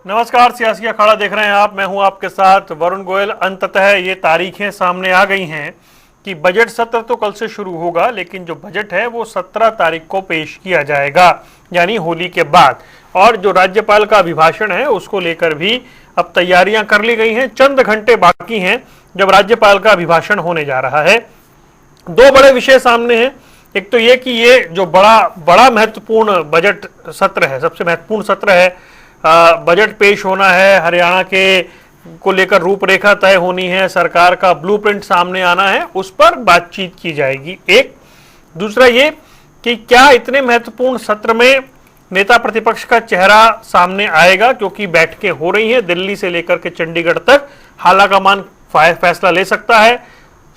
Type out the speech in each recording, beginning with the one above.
नमस्कार, सियासी अखाड़ा देख रहे हैं आप। मैं हूं आपके साथ वरुण गोयल। अंततः ये तारीखें सामने आ गई हैं कि बजट सत्र तो कल से शुरू होगा, लेकिन जो बजट है वो 17 तारीख को पेश किया जाएगा, यानी होली के बाद। और जो राज्यपाल का अभिभाषण है उसको लेकर भी अब तैयारियां कर ली गई हैं। चंद घंटे बाकी हैं जब राज्यपाल का अभिभाषण होने जा रहा है। दो बड़े विषय सामने हैं। एक तो ये कि ये जो बड़ा महत्वपूर्ण बजट सत्र है, सबसे महत्वपूर्ण सत्र है, बजट पेश होना है, हरियाणा के को लेकर रूपरेखा तय होनी है, सरकार का ब्लूप्रिंट सामने आना है, उस पर बातचीत की जाएगी। एक दूसरा ये कि क्या इतने महत्वपूर्ण सत्र में नेता प्रतिपक्ष का चेहरा सामने आएगा, क्योंकि बैठकें हो रही हैं दिल्ली से लेकर के चंडीगढ़ तक। हालाकमान फैसला ले सकता है।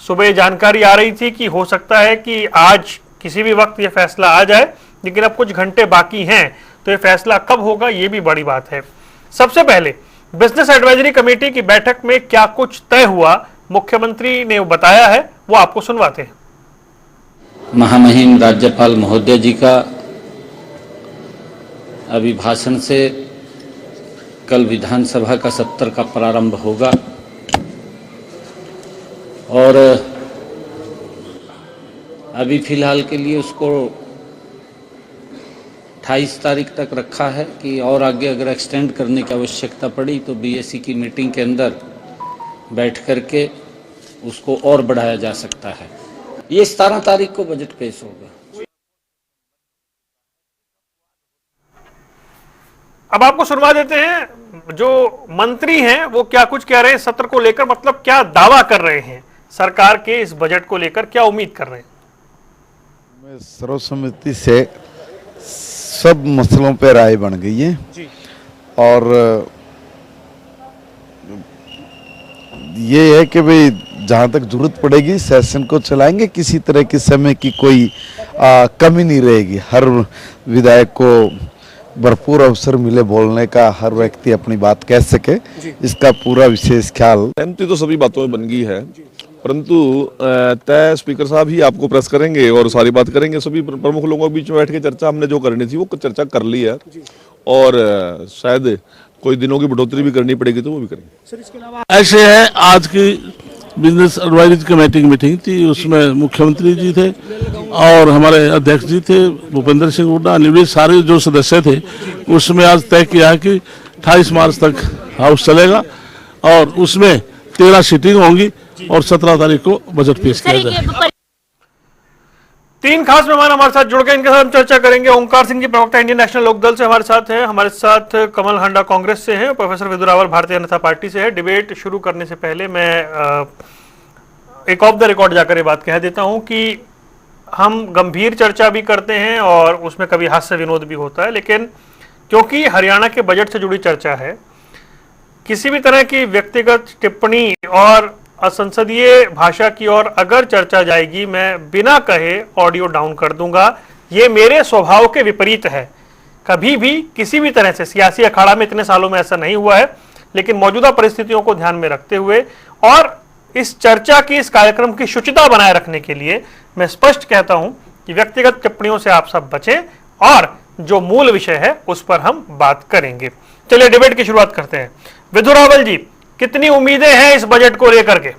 सुबह जानकारी आ रही थी कि हो सकता है कि आज किसी भी वक्त ये फैसला आ जाए, लेकिन अब कुछ घंटे बाकी हैं, तो ये फैसला कब होगा ये भी बड़ी बात है। सबसे पहले बिजनेस एडवाइजरी कमेटी की बैठक में क्या कुछ तय हुआ, मुख्यमंत्री ने बताया है, वो आपको सुनवाते हैं। महामहिम राज्यपाल महोदय जी का अभिभाषण से कल विधानसभा का सत्र का प्रारंभ होगा और अभी फिलहाल के लिए उसको 28 तारीख तक रखा है कि और आगे अगर एक्सटेंड करने की आवश्यकता पड़ी तो बीएससी की मीटिंग के अंदर बैठ करके उसको और बढ़ाया जा सकता है। ये 17 तारीख को बजट पेश होगा। अब आपको सुनवा देते हैं जो मंत्री हैं वो क्या कुछ कह रहे हैं सत्र को लेकर, मतलब क्या दावा कर रहे हैं सरकार के इस बजट को लेकर, क्या उम्मीद कर रहे हैं। सर्वसम्मति से सब मसलों पे राय बन गई है जी। और ये है कि भाई जहाँ तक जरूरत पड़ेगी सेशन को चलाएंगे, किसी तरह की समय की कोई कमी नहीं रहेगी। हर विधायक को भरपूर अवसर मिले बोलने का, हर व्यक्ति अपनी बात कह सके, इसका पूरा विशेष ख्याल। सहमति तो सभी बातों में बन गई है, परंतु तय स्पीकर साहब ही आपको प्रेस करेंगे और सारी बात करेंगे। सभी प्रमुख लोगों के बीच में बैठ के चर्चा हमने जो करनी थी वो चर्चा कर ली है और शायद कोई दिनों की बढ़ोतरी भी करनी पड़ेगी तो वो भी करेंगे। सर, इसके अलावा ऐसे है, आज की बिजनेस एडवाइजरी कमेटी की मीटिंग थी, उसमें मुख्यमंत्री जी थे और हमारे अध्यक्ष जी थे भूपेंद्र सिंह हुड्डा, अन्य सारे जो सदस्य थे। उसमें आज तय किया है कि 28 मार्च तक हाउस चलेगा और उसमें 13 सीटिंग होंगी और 17 तारीख को बजट पेश किया जाएगा। तीन खास मेहमान हमारे साथ जुड़ गए, इनके साथ हम चर्चा करेंगे। ओंकार सिंह जी, प्रवक्ता इंडियन नेशनल लोकदल से हमारे साथ हैं। हमारे साथ कमल हांडा कांग्रेस से हैं, प्रोफेसर विदु रावल भारतीय जनता पार्टी से है। डिबेट शुरू करने से पहले मैं एक ऑफ द रिकॉर्ड जाकर ये बात कह देता हूं कि हम गंभीर चर्चा भी करते हैं और उसमें कभी हास्य विनोद भी होता है, लेकिन क्योंकि हरियाणा के बजट से जुड़ी चर्चा है, किसी भी तरह की व्यक्तिगत टिप्पणी और असंसदीय भाषा की ओर अगर चर्चा जाएगी, मैं बिना कहे ऑडियो डाउन कर दूंगा। ये मेरे स्वभाव के विपरीत है। कभी भी किसी भी तरह से सियासी अखाड़ा में इतने सालों में ऐसा नहीं हुआ है, लेकिन मौजूदा परिस्थितियों को ध्यान में रखते हुए और इस चर्चा की, इस कार्यक्रम की शुचिता बनाए रखने के लिए मैं स्पष्ट कहता हूं कि व्यक्तिगत टिप्पणियों से आप सब बचें और जो मूल विषय है उस पर हम बात करेंगे। चलिए डिबेट की शुरुआत करते हैं। विदु रावल जी, कितनी उम्मीदें हैं इस बजट को लेकर के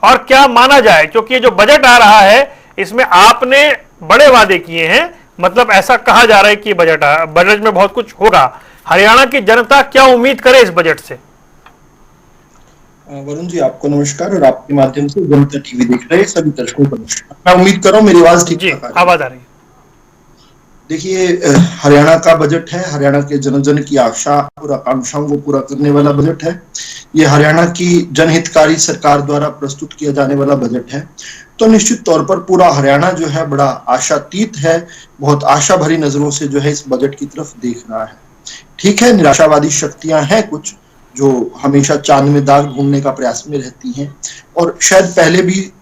और क्या माना जाए, क्योंकि ये जो बजट आ रहा है इसमें आपने बड़े वादे किए हैं, मतलब ऐसा कहा जा रहा है कि बजट में बहुत कुछ होगा। हरियाणा की जनता क्या उम्मीद करे इस बजट से। वरुण जी, आपको नमस्कार और आपके माध्यम से जनता टीवी देख रहे सभी दर्शकों को नमस्कार। मैं उम्मीद कर रहा हूँ मेरी आवाज ठीक है, आवाज आ रही है। देखिए, हरियाणा का बजट है, हरियाणा के जन जन की आशा और आकांक्षाओं को पूरा करने वाला बजट है। ये हरियाणा की जनहितकारी सरकार द्वारा प्रस्तुत किया जाने वाला बजट है। तो निश्चित तौर पर पूरा हरियाणा जो है बड़ा आशातीत है, बहुत आशा भरी नजरों से जो है इस बजट की तरफ देख रहा है। ठीक है, निराशावादी शक्तियां हैं कुछ जो हमेशा चांद में दाग ढूंढने का प्रयास में रहती हैं और शायद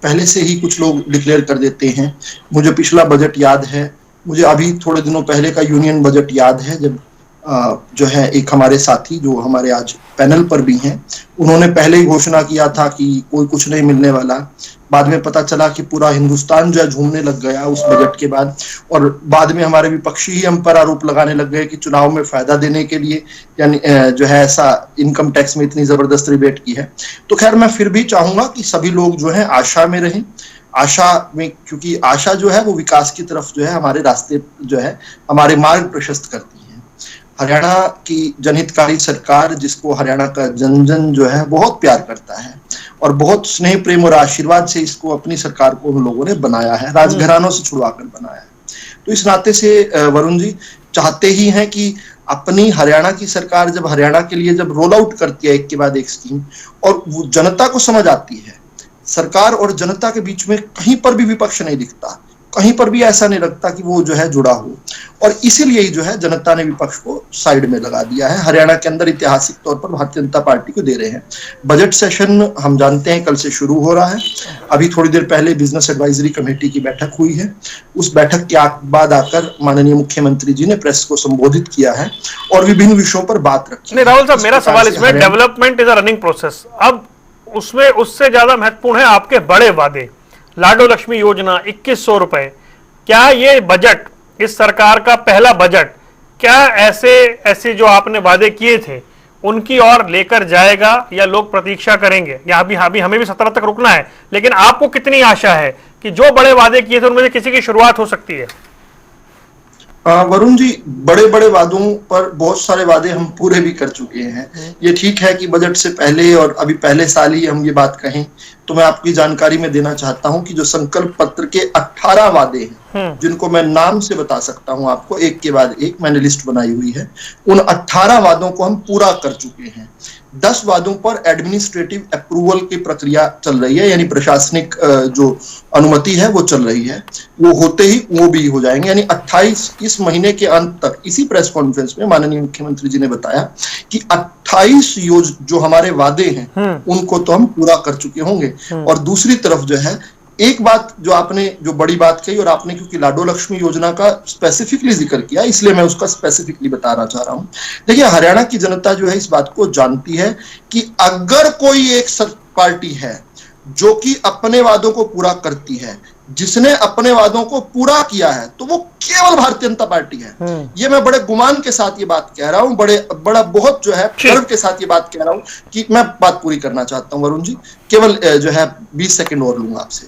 पहले से ही कुछ लोग डिक्लेयर कर देते हैं। मुझे पिछला बजट याद है, मुझे अभी थोड़े दिनों पहले का यूनियन बजट याद है, जब जो है एक हमारे साथी जो हमारे आज पैनल पर भी हैं, उन्होंने पहले ही घोषणा किया था कि कोई कुछ नहीं मिलने वाला। बाद में पता चला कि पूरा हिंदुस्तान जो है झूमने लग गया उस बजट के बाद, और बाद में हमारे विपक्षी ही हम पर आरोप लगाने लग गए कि चुनाव में फायदा देने के लिए यानी जो है ऐसा इनकम टैक्स में इतनी जबरदस्त रिबेट की है। तो खैर मैं फिर भी चाहूंगा कि सभी लोग जो है आशा में रहें, आशा में, क्योंकि आशा जो है वो विकास की तरफ जो है हमारे रास्ते जो है हमारे मार्ग प्रशस्त करती है। हरियाणा की जनहितकारी सरकार, जिसको हरियाणा का जन जन जो है बहुत प्यार करता है और बहुत स्नेह प्रेम और आशीर्वाद से इसको अपनी सरकार को उन लोगों ने बनाया है, राजघरानों से छुड़वाकर बनाया है। तो इस नाते से वरुण जी चाहते ही हैं कि अपनी हरियाणा की सरकार जब हरियाणा के लिए जब रोल आउट करती है एक के बाद एक स्कीम, और वो जनता को समझ आती है, सरकार और जनता के बीच में कहीं पर भी विपक्ष नहीं दिखता, कहीं पर भी ऐसा नहीं लगता कि वो जो है जुड़ा हो, और इसीलिए ही जो है जनता ने विपक्ष को साइड में लगा दिया है। हरियाणा के अंदर ऐतिहासिक तौर पर भारतीय जनता पार्टी को दे रहे हैं। बजट सेशन हम जानते हैं कल से शुरू हो रहा है। अभी थोड़ी देर पहले बिजनेस एडवाइजरी कमेटी की बैठक हुई है। उस बैठक के बाद आकर माननीय मुख्यमंत्री जी ने प्रेस को संबोधित किया है और विभिन्न विषयों पर बात रखी। नहीं राहुल साहब, मेरा सवाल इसमें, development is a running process, अब उसमें उससे ज्यादा महत्वपूर्ण है आपके बड़े वादे। लाडो लक्ष्मी योजना 2100 रुपए, क्या ये बजट, इस सरकार का पहला बजट, क्या ऐसे जो आपने वादे किए थे उनकी ओर लेकर जाएगा या लोग प्रतीक्षा करेंगे? या अभी हमें भी 17 तक रुकना है, लेकिन आपको कितनी आशा है कि जो बड़े वादे किए थे उनमें से किसी की शुरुआत हो सकती है? वरुण जी, बड़े बड़े वादों पर बहुत सारे वादे हम पूरे भी कर चुके हैं। ये ठीक है कि बजट से पहले और अभी पहले साल ही हम ये बात कहें, तो मैं आपकी जानकारी में देना चाहता हूं कि जो संकल्प पत्र के 18 वादे हैं, जिनको मैं नाम से बता सकता हूं आपको, एक के बाद एक मैंने लिस्ट बनाई हुई है, उन 18 वादों को हम पूरा कर चुके हैं। 10 वादों पर एडमिनिस्ट्रेटिव अप्रूवल की प्रक्रिया चल रही है, यानी प्रशासनिक जो अनुमति है वो चल रही है, वो होते ही वो भी हो जाएंगे। यानी 28 इस महीने के अंत तक, इसी प्रेस कॉन्फ्रेंस में माननीय मुख्यमंत्री जी ने बताया कि 28 जो हमारे वादे हैं उनको तो हम पूरा कर चुके होंगे। और दूसरी तरफ जो है, एक बात जो आपने जो बड़ी बात कही, और आपने क्योंकि लाडो लक्ष्मी योजना का स्पेसिफिकली जिक्र किया इसलिए मैं उसका स्पेसिफिकली बताना चाह रहा हूं। देखिए, हरियाणा की जनता जो है इस बात को जानती है कि अगर कोई एक पार्टी है जो कि अपने वादों को पूरा करती है, जिसने अपने वादों को पूरा किया है, तो वो केवल भारतीय जनता पार्टी है। ये मैं बड़े गुमान के साथ ये बात कह रहा हूं, बड़ा बहुत जो है गर्व के साथ ये बात कह रहा हूं कि मैं बात पूरी करना चाहता हूं वरुण जी, केवल जो है 20 सेकंड और लूंगा आपसे।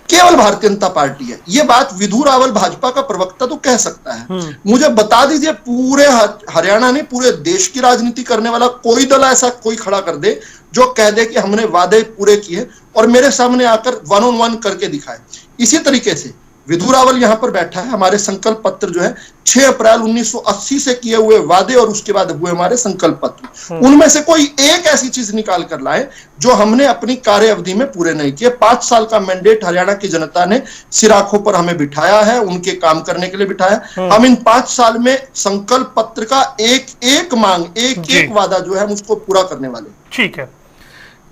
केवल भारतीय जनता पार्टी है, ये बात विधु रावल भाजपा का प्रवक्ता तो कह सकता है। मुझे बता दीजिए, पूरे हरियाणा ने, पूरे देश की राजनीति करने वाला कोई दल ऐसा कोई खड़ा कर दे जो कह दे कि हमने वादे पूरे किए और मेरे सामने आकर 1-on-1 करके दिखाए। इसी तरीके से विधु रावल यहां पर बैठा है, हमारे संकल्प पत्र जो है 6 अप्रैल 1980 से किए हुए वादे और उसके बाद हुए हमारे संकल्प पत्र, उनमें से कोई एक ऐसी चीज निकाल कर लाए जो हमने अपनी कार्य अवधि में पूरे नहीं किए। 5 साल का मैंडेट हरियाणा की जनता ने सिराखों पर हमें बिठाया है, उनके काम करने के लिए बिठाया। हम इन 5 साल में संकल्प पत्र का एक एक मांग, एक एक वादा जो है हम उसको पूरा करने वाले। ठीक है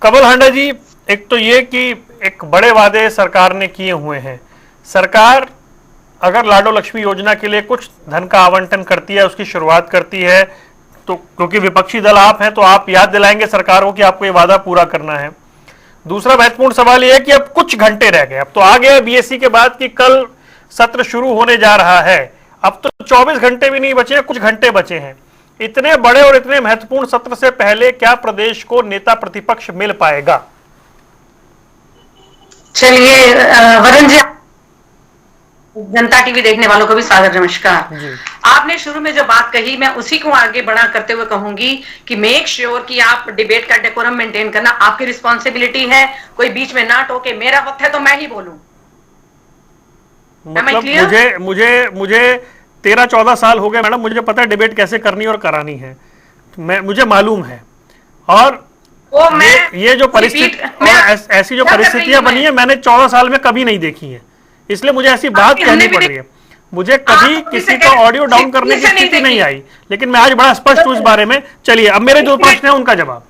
कमल हांडा जी, एक तो ये कि एक बड़े वादे सरकार ने किए हुए हैं। सरकार अगर लाडो लक्ष्मी योजना के लिए कुछ धन का आवंटन करती है, उसकी शुरुआत करती है, तो क्योंकि विपक्षी दल आप हैं तो आप याद दिलाएंगे सरकार को कि आपको ये वादा पूरा करना है। दूसरा महत्वपूर्ण सवाल ये है कि अब कुछ घंटे रह गए, अब तो आ गया बीएससी के बाद कि कल सत्र शुरू होने जा रहा है, अब तो 24 घंटे भी नहीं बचे हैं, कुछ घंटे बचे हैं। इतने बड़े और इतने महत्वपूर्ण सत्र से पहले क्या प्रदेश को नेता प्रतिपक्ष मिल पाएगा? चलिए वरुण जी, जनता टीवी देखने वालों को भी सादर नमस्कार। आपने शुरू में जो बात कही मैं उसी को आगे बढ़ा करते हुए कहूंगी कि मेक श्योर कि आप डिबेट का डेकोरम मेंटेन करना आपकी रिस्पॉन्सिबिलिटी है। कोई बीच में ना टोके, मेरा वक्त है तो मैं ही बोलूं। मतलब मुझे 13-14 साल हो गए मैडम, मुझे पता है डिबेट कैसे करनी और करानी है, मुझे मालूम है। और ये जो परिस्थिति, ऐसी जो परिस्थितियां बनी है मैंने 14 साल में कभी नहीं देखी है, इसलिए मुझे ऐसी बात कहनी पड़ रही है। मुझे कभी किसी को ऑडियो डाउन करने की स्थिति नहीं आई, लेकिन मैं आज बड़ा स्पष्ट हूं इस बारे में। चलिए अब मेरे जो प्रश्न है उनका जवाब।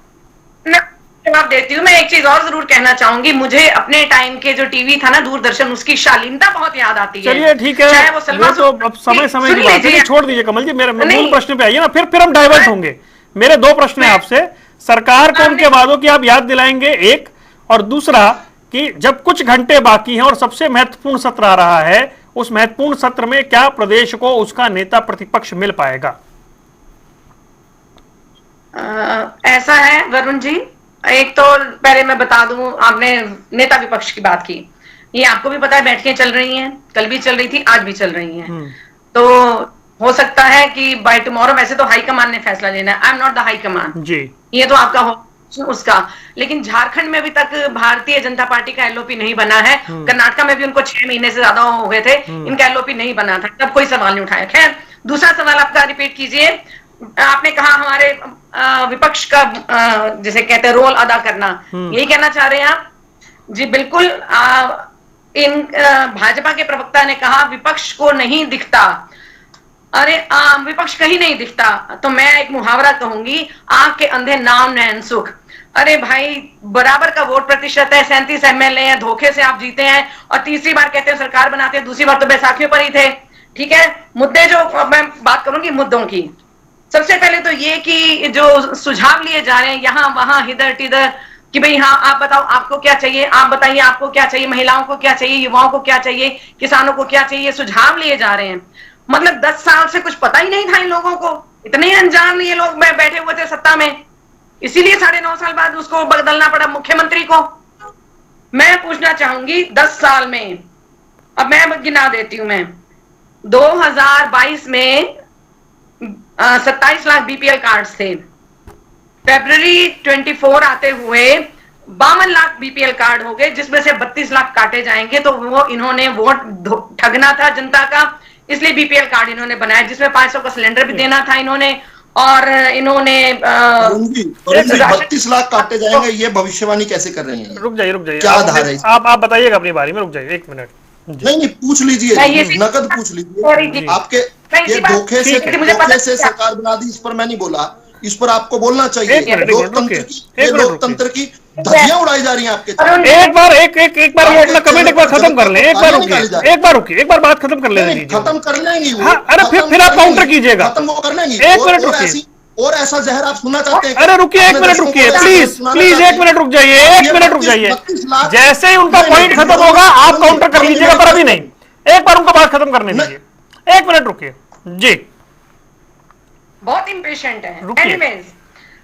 जवाब देती हूँ। मैं एक चीज और जरूर कहना चाहूंगी, मुझे अपने टाइम के जो टीवी था ना दूरदर्शन, उसकी शालीनता बहुत याद आती है। चलिए ठीक है, चाहे वो सलमा तो अब समय समय सुन की बात है, लीजिए। नहीं, छोड़ दीजिए कमल जी, मेरे मूल नहीं। प्रश्न पे आइए ना, फिर हम डाइवर्ट होंगे। मेरे दो प्रश्न हैं आपसे। सरकार को उनके वादों की आप याद दिलाएंगे, एक, और दूसरा कि जब कुछ घंटे बाकी हैं और सबसे महत्वपूर्ण सत्र आ रहा है, उस महत्वपूर्ण सत्र में क्या प्रदेश को उसका नेता प्रतिपक्ष मिल पाएगा? ऐसा है वरुण जी, एक तो पहले मैं बता दूं, आपने नेता विपक्ष की बात की, ये आपको भी पता है बैठकें चल रही हैं, कल भी चल रही थी, आज भी चल रही हैं। तो हो सकता है कि बाय टुमारो, वैसे तो हाईकमान ने फैसला लेना है, I am not the high command जी, ये तो आपका हो उसका, लेकिन झारखंड में अभी तक भारतीय जनता पार्टी का एलओपी नहीं बना है। कर्नाटका में भी उनको 6 महीने से ज्यादा हो गए थे, इनका एलओपी नहीं बना था, तब कोई सवाल नहीं उठाया। खैर, दूसरा सवाल आपका रिपीट कीजिए। आपने कहा हमारे विपक्ष का जिसे कहते हैं रोल अदा करना, यही कहना चाह रहे हैं आप? जी बिल्कुल। इन भाजपा के प्रवक्ता ने कहा विपक्ष को नहीं दिखता। अरे विपक्ष कहीं नहीं दिखता, तो मैं एक मुहावरा कहूंगी, आंख के अंधे नाम नैन सुख। अरे भाई, बराबर का वोट प्रतिशत है, 37 एमएलए हैं, धोखे से आप जीते हैं, और तीसरी बार कहते हैं सरकार बनाते हैं, दूसरी बार तो बैसाखियों पर ही थे। ठीक है, मुद्दे जो मैं बात करूंगी मुद्दों की, सबसे पहले तो ये कि जो सुझाव लिए जा रहे हैं यहाँ वहां इधर तिधर, कि भाई हाँ आप बताओ आपको क्या चाहिए, आप बताइए आपको क्या चाहिए, महिलाओं को क्या चाहिए, युवाओं को क्या चाहिए, किसानों को क्या चाहिए, सुझाव लिए जा रहे हैं। मतलब 10 साल से कुछ पता ही नहीं था इन लोगों को, इतने अनजान ये लोग बैठे हुए थे सत्ता में, इसीलिए 9.5 साल बाद उसको बदलना पड़ा मुख्यमंत्री को। मैं पूछना चाहूंगी 10 साल में, अब मैं गिना देती हूं, मैं 2022 में 27 लाख बीपीएल कार्ड थे, फरवरी 24 आते हुए 52 लाख बीपीएल कार्ड हो गए, जिसमें से 32 लाख काटे जाएंगे। तो वो इन्होंने वोट ठगना था जनता का, इसलिए बीपीएल कार्ड इन्होंने बनाया, जिसमें 500 का सिलेंडर भी देना था इन्होंने, और इन्होंने 32 लाख काटे जाएंगे, ये भविष्यवाणी कैसे कर रहे हैं? रुक जाइए, क्या आधार है? आप बताइएगा अपनी बारी में, रुक जाइए 1 मिनट। नहीं पूछ लीजिए, नकद पूछ लीजिए। आपके ये धोखे से सरकार बना दी, इस पर मैं नहीं बोला, इस पर आपको बोलना चाहिए। लोकतंत्र की धज्जियां उड़ाई जा रही हैं आपके। एक बार वो अपना कमेंट एक बार खत्म कर लें, एक बार रुकिए, एक बार बात खत्म कर लेंगे, खत्म कर लेंगे। हाँ, अरे फिर आप काउंटर कीजिएगा, खत्म वो कर लेंगे। 1 मिनट रुकिए, और ऐसा जहर आप सुनना चाहते हैं? अरे रुकिए, 1 मिनट रुकिए, प्लीज 1 मिनट रुक जाइए, 1 मिनट रुक जाइए। जैसे ही उनका पॉइंट खत्म होगा आप काउंटर कर लीजिएगा, पर अभी नहीं, एक बार उनको बात खत्म करने दीजिए, 1 मिनट रुकिए जी। बहुत इंपेशेंट है। एनीवेज,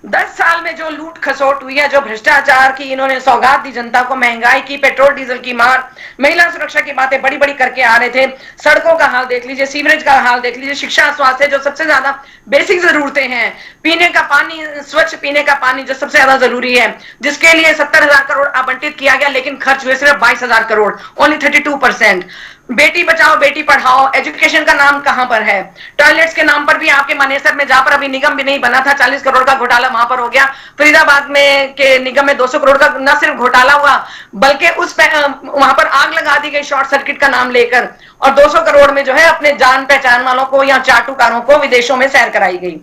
10 साल में जो लूट खसोट हुई है, जो भ्रष्टाचार की इन्होंने सौगात दी जनता को, महंगाई की, पेट्रोल डीजल की मार, महिला सुरक्षा की बातें बड़ी बड़ी करके आ रहे थे, सड़कों का हाल देख लीजिए, सीवरेज का हाल देख लीजिए, शिक्षा स्वास्थ्य जो सबसे ज्यादा बेसिक जरूरतें हैं, पीने का पानी, स्वच्छ पीने का पानी जो सबसे ज्यादा जरूरी है, जिसके लिए 70,000 करोड़ आवंटित किया गया, लेकिन खर्च हुए सिर्फ 22,000 करोड़, ओनली 32%। बेटी बचाओ बेटी पढ़ाओ, एजुकेशन का नाम कहां पर है? टॉयलेट्स के नाम पर भी आपके मानेसर में, जहां पर अभी निगम भी नहीं बना था, 40 करोड़ का घोटाला वहां पर हो गया। फरीदाबाद में के निगम में 200 करोड़ का न सिर्फ घोटाला हुआ, बल्कि उस वहां पर आग लगा दी गई शॉर्ट सर्किट का नाम लेकर, और 200 करोड़ में जो है अपने जान पहचान वालों को या चाटुकारों को विदेशों में सैर कराई गई।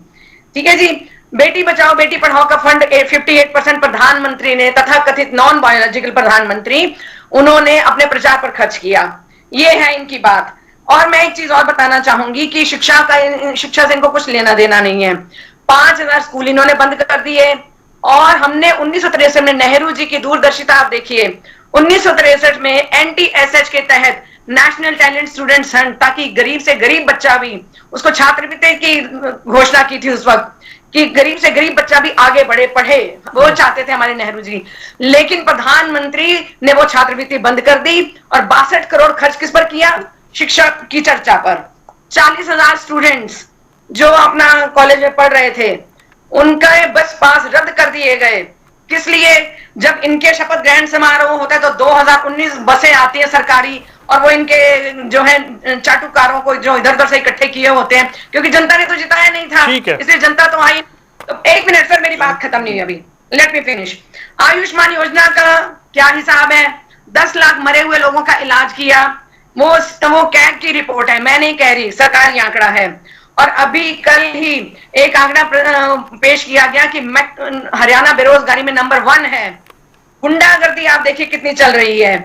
ठीक है जी। बेटी बचाओ बेटी पढ़ाओ का फंड 58% प्रधानमंत्री ने, तथा कथित नॉन बायोलॉजिकल प्रधानमंत्री, उन्होंने अपने प्रचार पर खर्च किया। ये है इनकी बात। और मैं एक चीज और बताना चाहूंगी कि शिक्षा से इनको कुछ लेना देना नहीं है। 5,000 स्कूल इन्होंने बंद कर दिए, और हमने 1963 में, नेहरू जी की दूरदर्शिता आप देखिए, 1963 में NTSH के तहत नेशनल टैलेंट स्टूडेंट फंड, ताकि गरीब से गरीब बच्चा भी, उसको छात्रवृत्ति की घोषणा की थी उस वक्त, कि गरीब से गरीब बच्चा भी आगे बढ़े, पढ़े, वो चाहते थे हमारे नेहरू जी। लेकिन प्रधानमंत्री ने वो छात्रवृत्ति बंद कर दी, और 62 करोड़ खर्च किस पर किया? शिक्षा की चर्चा पर। 40,000 स्टूडेंट्स जो अपना कॉलेज में पढ़ रहे थे, उनका बस पास रद्द कर दिए गए। किस लिए? जब इनके शपथ ग्रहण समारोह होता है तो 2019 बसें आती है सरकारी, और वो इनके जो है चाटुकारों को जो इधर उधर से इकट्ठे किए होते हैं, क्योंकि जनता ने तो जिताया नहीं था, इसलिए जनता तो आई। तो 1 मिनट सर, मेरी बात खत्म नहीं हुई अभी, लेट मी फिनिश। आयुष्मान योजना का क्या हिसाब है? 10 लाख मरे हुए लोगों का इलाज किया, वो कैग की रिपोर्ट है, मैं नहीं कह रही, सरकारी आंकड़ा है। और अभी कल ही एक आंकड़ा पेश किया गया कि हरियाणा बेरोजगारी में नंबर 1 है। गुंडागर्दी आप देखिए कितनी चल रही है,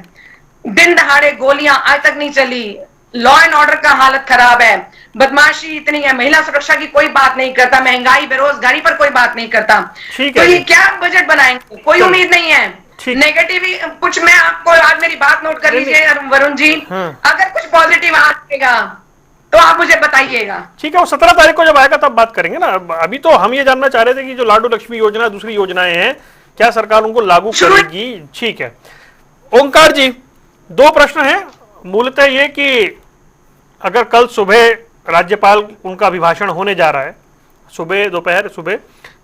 दिन दहाड़े गोलियां आज तक नहीं चली, लॉ एंड ऑर्डर का हालत खराब है, बदमाशी इतनी है, महिला सुरक्षा की कोई बात नहीं करता, महंगाई बेरोजगारी पर कोई बात नहीं करता। ठीक तो है ये जी। क्या बजट बनाएंगे, कोई उम्मीद नहीं है। ठीक। नेगेटिव कुछ, मैं आपको आज मेरी बात नोट कर लीजिए वरुण जी, हाँ। अगर कुछ पॉजिटिव आएगा तो आप मुझे बताइएगा। ठीक है, वो 17 तारीख को जब आएगा तब बात करेंगे ना। अभी तो हम ये जानना चाह रहे थे कि जो लाडू लक्ष्मी योजना, दूसरी योजनाएं हैं, क्या सरकार उनको लागू करेगी। ठीक है ओंकार जी, 2 प्रश्न हैं। मूलतः ये कि अगर कल सुबह राज्यपाल उनका अभिभाषण होने जा रहा है, सुबह दोपहर सुबह,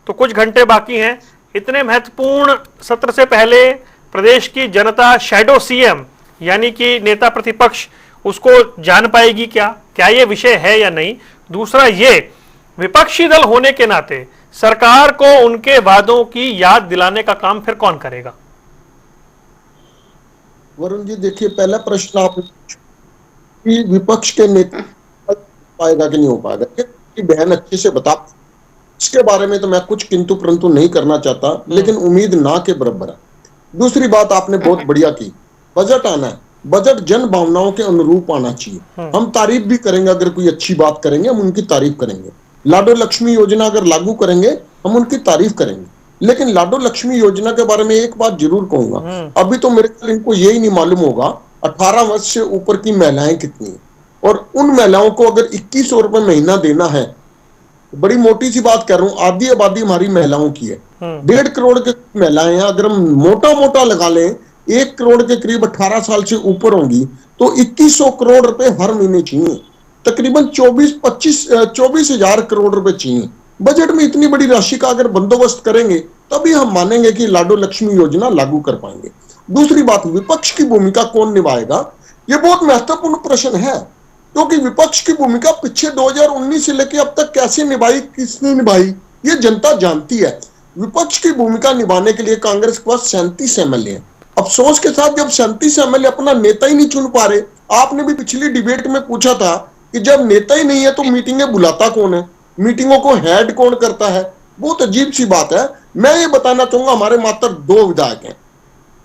तो कुछ घंटे बाकी हैं। इतने महत्वपूर्ण सत्र से पहले प्रदेश की जनता शैडो सीएम यानी कि नेता प्रतिपक्ष उसको जान पाएगी क्या, क्या ये विषय है या नहीं। दूसरा ये, विपक्षी दल होने के नाते सरकार को उनके वादों की याद दिलाने का काम फिर कौन करेगा। वरुण जी देखिए, पहला प्रश्न आप कि विपक्ष के नेता पाएगा कि नहीं हो पाएगा, कि बहन अच्छे से बता, इसके बारे में तो मैं कुछ किंतु परंतु नहीं करना चाहता, लेकिन उम्मीद ना के बराबर है। दूसरी बात आपने बहुत बढ़िया की, बजट आना है, बजट जन भावनाओं के अनुरूप आना चाहिए। हम तारीफ भी करेंगे, अगर कोई अच्छी बात करेंगे हम उनकी तारीफ करेंगे। लाडो लक्ष्मी योजना अगर लागू करेंगे हम उनकी तारीफ करेंगे, लेकिन लाडो लक्ष्मी योजना के बारे में एक बात जरूर कहूंगा, अभी तो मेरे ख्याल इनको यही नहीं मालूम होगा 18 वर्ष से ऊपर की महिलाएं कितनी, और उन महिलाओं को अगर 2100 रुपए महीना देना है, बड़ी मोटी सी बात कर रहा हूं, आधी आबादी हमारी महिलाओं की है, 1.5 करोड़ के महिलाएं हैं। अगर हम मोटा मोटा लगा लें 1 करोड़ के करीब 18 साल से ऊपर होंगी, तो 2100 करोड़ रुपए हर महीने चाहिए, तकरीबन 24,000 करोड़ रुपए चाहिए। बजट में इतनी बड़ी राशि का अगर बंदोबस्त करेंगे तभी हम मानेंगे कि लाडो लक्ष्मी योजना लागू कर पाएंगे। दूसरी बात, विपक्ष की भूमिका कौन निभाएगा, यह बहुत महत्वपूर्ण प्रश्न है, क्योंकि विपक्ष की भूमिका पीछे 2019 से लेकर अब तक कैसे निभाई, किसने निभाई, ये जनता जानती है। विपक्ष की भूमिका निभाने के लिए कांग्रेस के पास 37 एमएलए हैं। अफसोस के साथ जब 37 एमएलए अपना नेता ही नहीं चुन पा रहे, आपने भी पिछली डिबेट में पूछा था कि जब नेता ही नहीं है तो मीटिंगें बुलाता कौन है, मीटिंगों को हेड कौन करता है। बहुत अजीब सी बात है। मैं ये बताना चाहूंगा, हमारे मात्र 2 विधायक हैं,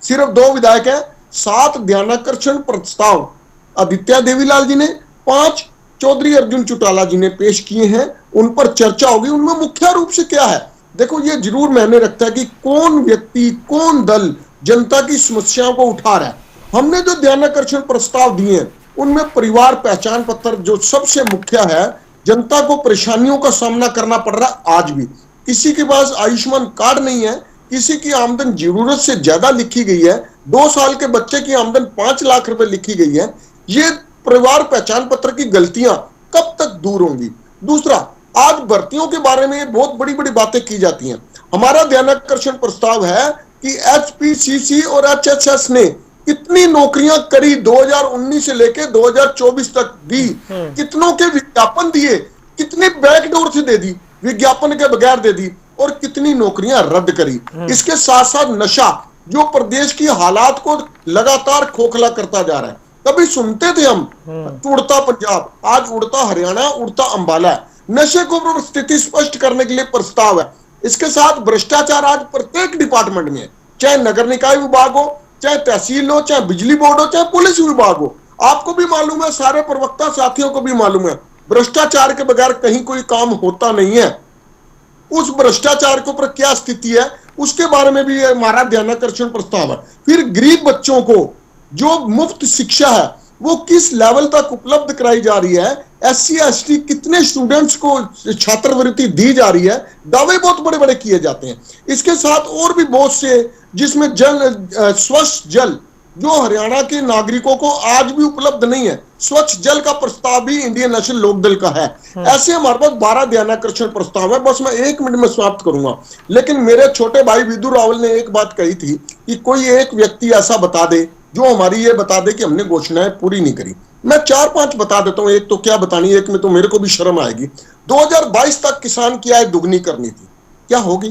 सिर्फ 2 विधायक हैं। 7 ध्यानाकर्षण प्रस्ताव आदित्य देवीलाल जी ने, 5 चौधरी अर्जुन चौटाला जी ने पेश किए हैं, उन पर चर्चा होगी। उनमें मुख्य रूप से क्या है, देखो ये जरूर मायने रखता है कि कौन व्यक्ति, कौन दल जनता की समस्याओं को उठा रहा है। हमने जो ध्यानाकर्षण प्रस्ताव दिए हैं उनमें परिवार पहचान पत्र जो सबसे मुख्य है, जनता को परेशानियों का सामना करना पड़ रहा है। आज भी किसी के पास आयुष्मान कार्ड नहीं है, किसी की आमदन जरूरत से ज्यादा लिखी गई है, 2 साल के बच्चे की आमदन 5 लाख रुपए लिखी गई है। ये परिवार पहचान पत्र की गलतियां कब तक दूर होंगी। दूसरा, आज भर्तियों के बारे में बहुत बड़ी बड़ी बातें की जाती हैं। हमारा ध्यानाकर्षण प्रस्ताव है कि एचपीसीसी और एचएसएस ने कितनी नौकरियां करी, 2019 से लेकर 2024 तक दी, कितनों के विज्ञापन दिए, कितने बैकडोर से दे दी, विज्ञापन के बगैर दे दी, और कितनी नौकरियां रद्द करी। इसके साथ साथ नशा जो प्रदेश की हालात को लगातार खोखला करता जा रहा है। कभी सुनते थे हम उड़ता पंजाब, आज उड़ता हरियाणा, उड़ता अंबाला है। नशे को स्थिति स्पष्ट करने के लिए प्रस्ताव है। इसके साथ भ्रष्टाचार आज प्रत्येक डिपार्टमेंट में है, चाहे नगर निकाय विभाग हो, चाहे तहसील हो, चाहे बिजली बोर्ड हो, चाहे पुलिस विभाग हो। आपको भी मालूम है, सारे प्रवक्ता साथियों को भी मालूम है, भ्रष्टाचार के बगैर कहीं कोई काम होता नहीं है। उस भ्रष्टाचार के ऊपर क्या स्थिति है उसके बारे में भी हमारा ध्यानाकर्षण प्रस्ताव है। फिर गरीब बच्चों को जो मुफ्त शिक्षा है वो किस लेवल तक उपलब्ध कराई जा रही है, एससी एसटी कितने स्टूडेंट्स को छात्रवृत्ति दी जा रही है, दावे बहुत बड़े बड़े किए जाते हैं। इसके साथ और भी बहुत से, जिसमें स्वच्छ जल जो हरियाणा के नागरिकों को आज भी उपलब्ध नहीं है, स्वच्छ जल का प्रस्ताव भी इंडियन नेशनल लोकदल का है। ऐसे हमारे पास 12 ध्यानाकर्षण प्रस्ताव है। बस मैं 1 मिनट में समाप्त करूंगा, लेकिन मेरे छोटे भाई विदु रावल ने एक बात कही थी कि कोई एक व्यक्ति ऐसा बता दे जो हमारी ये बता दे कि हमने घोषणाएं पूरी नहीं करी। मैं 4-5 बता देता हूं, एक तो क्या बतानी, एक में तो मेरे को भी शर्म आएगी। 2022 तक किसान की आय दुगनी करनी थी, क्या होगी?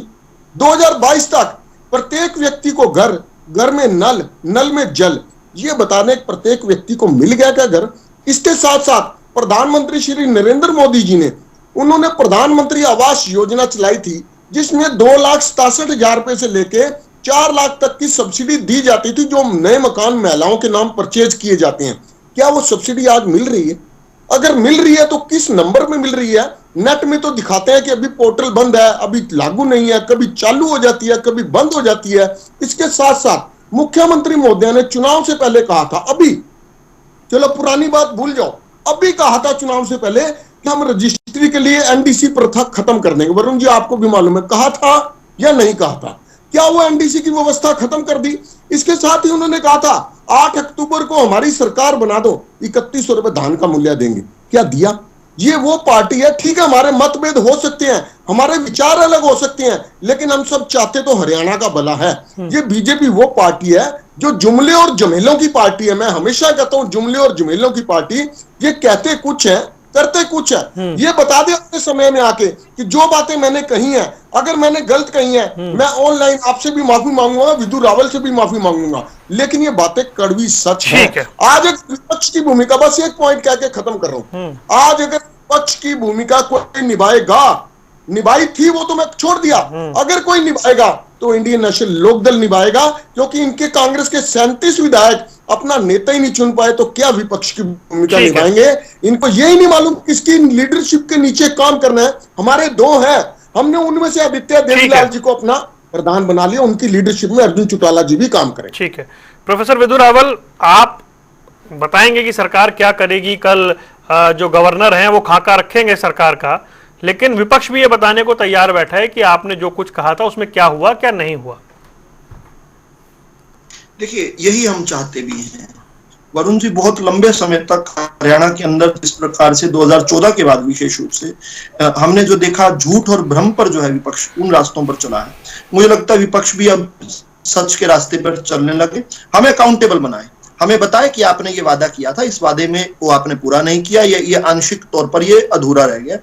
2022 तक प्रत्येक व्यक्ति को घर, घर में नल, नल में जल, ये बताने प्रत्येक व्यक्ति को मिल गया क्या घर? इसके साथ साथ प्रधानमंत्री श्री नरेंद्र मोदी जी ने उन्होंने प्रधानमंत्री आवास योजना चलाई थी, जिसमें 2,67,000 रुपए से लेके 4 लाख तक की सब्सिडी दी जाती थी, जो नए मकान महिलाओं के नाम परचेज किए जाते हैं। क्या वो सब्सिडी आज मिल रही है? अगर मिल रही है तो किस नंबर में मिल रही है? नेट में तो दिखाते हैं कि अभी पोर्टल बंद है, अभी लागू नहीं है, कभी चालू हो जाती है, कभी बंद हो जाती है। इसके साथ साथ मुख्यमंत्री महोदय ने चुनाव से पहले कहा था, अभी चलो पुरानी बात भूल जाओ, अभी कहा था चुनाव से पहले कि हम रजिस्ट्री के लिए एनडीसी प्रथा खत्म कर देंगे। वरुण जी, आपको भी मालूम है, कहा था या नहीं कहा था? क्या वो एनडीसी की व्यवस्था खत्म कर दी? इसके साथ ही उन्होंने कहा था 8 अक्टूबर को हमारी सरकार बना दो, 3100 रुपए धान का मूल्य देंगे। क्या दिया? ये वो पार्टी है, ठीक है हमारे मतभेद हो सकते हैं, हमारे विचार अलग हो सकते हैं, लेकिन हम सब चाहते तो हरियाणा का भला है। ये बीजेपी वो पार्टी है जो जुमले और जमेलों की पार्टी है। मैं हमेशा कहता हूं जुमले और जमेलों की पार्टी, ये कहते कुछ है करते कुछ है। ये बता दे अपने समय में आके कि जो बातें मैंने कही हैं, अगर मैंने गलत कही हैं, मैं ऑनलाइन आपसे भी माफी मांगूंगा, विदु रावल से भी माफी मांगूंगा, लेकिन ये बातें कड़वी सच है। आज एक विपक्ष की भूमिका, बस एक पॉइंट कह के खत्म कर रहा हूं, आज अगर विपक्ष की भूमिका कोई निभाएगा, निभाई थी वो तो मैं छोड़ दिया, अगर कोई निभाएगा तो इंडियन नेशनल लोकदल निभाएगा, क्योंकि इनके कांग्रेस के 37 विधायक अपना नेता ही नहीं चुन पाए तो क्या विपक्ष की भूमिका निभाएंगे? इनको यही नहीं मालूम किसकी लीडरशिप के नीचे काम करना है। हमारे 2 हैं, हमने उनमें से आदित्य देवीलाल जी को अपना प्रधान बना लिया, उनकी लीडरशिप में अर्जुन चौटाला जी भी काम करें। ठीक है, प्रोफेसर विदु रावल, आप बताएंगे कि सरकार क्या करेगी। कल जो गवर्नर हैं वो खाका रखेंगे सरकार का, लेकिन विपक्ष भी ये बताने को तैयार बैठा है कि आपने जो कुछ कहा था उसमें क्या हुआ क्या नहीं हुआ। देखिए, यही हम चाहते भी हैं वरुण जी। बहुत लंबे समय तक हरियाणा के अंदर जिस प्रकार से 2014 के बाद विशेष रूप से हमने जो देखा, झूठ और भ्रम पर जो है विपक्ष उन रास्तों पर चला है। मुझे लगता है विपक्ष भी अब सच के रास्ते पर चलने लगे। हमें अकाउंटेबल बनाए, हमें बताए कि आपने ये वादा किया था, इस वादे में वो आपने पूरा नहीं किया, ये आंशिक तौर पर ये अधूरा रह गया।